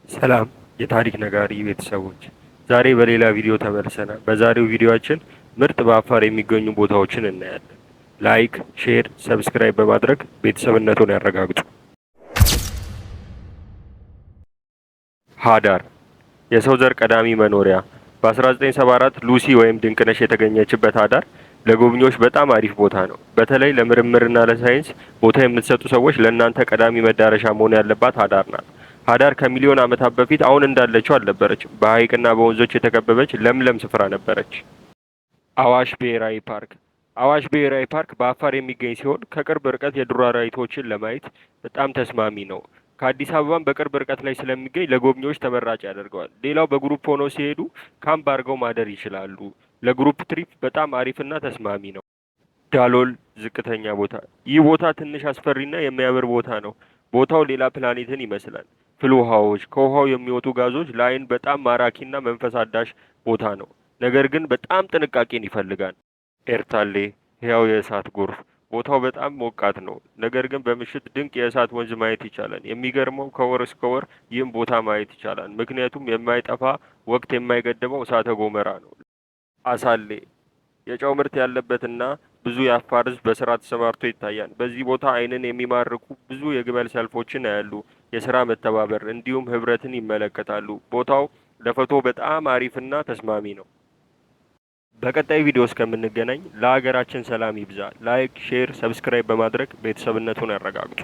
ሰላም የታሪክ ነጋሪ ቤተሰቦች፣ ዛሬ በሌላ ቪዲዮ ተመልሰናል። በዛሬው ቪዲዮአችን ምርጥ በአፋር የሚገኙ ቦታዎችን እናያለን። ላይክ፣ ሼር፣ ሰብስክራይብ በማድረግ ቤተሰብነቱን ያረጋግጡ። ሃዳር የሰው ዘር ቀዳሚ መኖሪያ። በ1974 ሉሲ ወይም ድንቅነሽ የተገኘችበት ሃዳር ለጎብኚዎች በጣም አሪፍ ቦታ ነው። በተለይ ለምርምርና ለሳይንስ ቦታ የምትሰጡ ሰዎች ለእናንተ ቀዳሚ መዳረሻ መሆን ያለባት ሃዳር ናት። ሃዳር ከሚሊዮን ዓመታት በፊት አሁን እንዳለችው አልነበረችም። በሐይቅና በወንዞች የተከበበች ለምለም ስፍራ ነበረች። አዋሽ ብሔራዊ ፓርክ። አዋሽ ብሔራዊ ፓርክ በአፋር የሚገኝ ሲሆን ከቅርብ ርቀት የዱር አራዊቶችን ለማየት በጣም ተስማሚ ነው። ከአዲስ አበባም በቅርብ ርቀት ላይ ስለሚገኝ ለጎብኚዎች ተመራጭ ያደርገዋል። ሌላው በግሩፕ ሆነው ሲሄዱ ካምፕ አድርገው ማደር ይችላሉ። ለግሩፕ ትሪፕ በጣም አሪፍና ተስማሚ ነው። ዳሎል ዝቅተኛ ቦታ። ይህ ቦታ ትንሽ አስፈሪና የሚያምር ቦታ ነው። ቦታው ሌላ ፕላኔትን ይመስላል። ፍል ውሃዎች፣ ከውሃው የሚወጡ ጋዞች ለአይን በጣም ማራኪና መንፈስ አዳሽ ቦታ ነው። ነገር ግን በጣም ጥንቃቄን ይፈልጋል። ኤርታሌ ሕያው የእሳት ጎርፍ። ቦታው በጣም ሞቃት ነው። ነገር ግን በምሽት ድንቅ የእሳት ወንዝ ማየት ይቻላል። የሚገርመው ከወር እስከ ወር ይህም ቦታ ማየት ይቻላል። ምክንያቱም የማይጠፋ ወቅት የማይገድበው እሳተ ገሞራ ነው። አሳሌ የጨው ምርት ያለበትና ብዙ የአፋር ሕዝብ በስራ ተሰማርቶ ይታያል። በዚህ ቦታ አይንን የሚማርኩ ብዙ የግመል ሰልፎችን ያያሉ። የስራ መተባበር እንዲሁም ህብረትን ይመለከታሉ። ቦታው ለፎቶ በጣም አሪፍና ተስማሚ ነው። በቀጣይ ቪዲዮ እስከምንገናኝ ለሀገራችን ሰላም ይብዛ። ላይክ፣ ሼር፣ ሰብስክራይብ በማድረግ ቤተሰብነቱን ያረጋግጡ።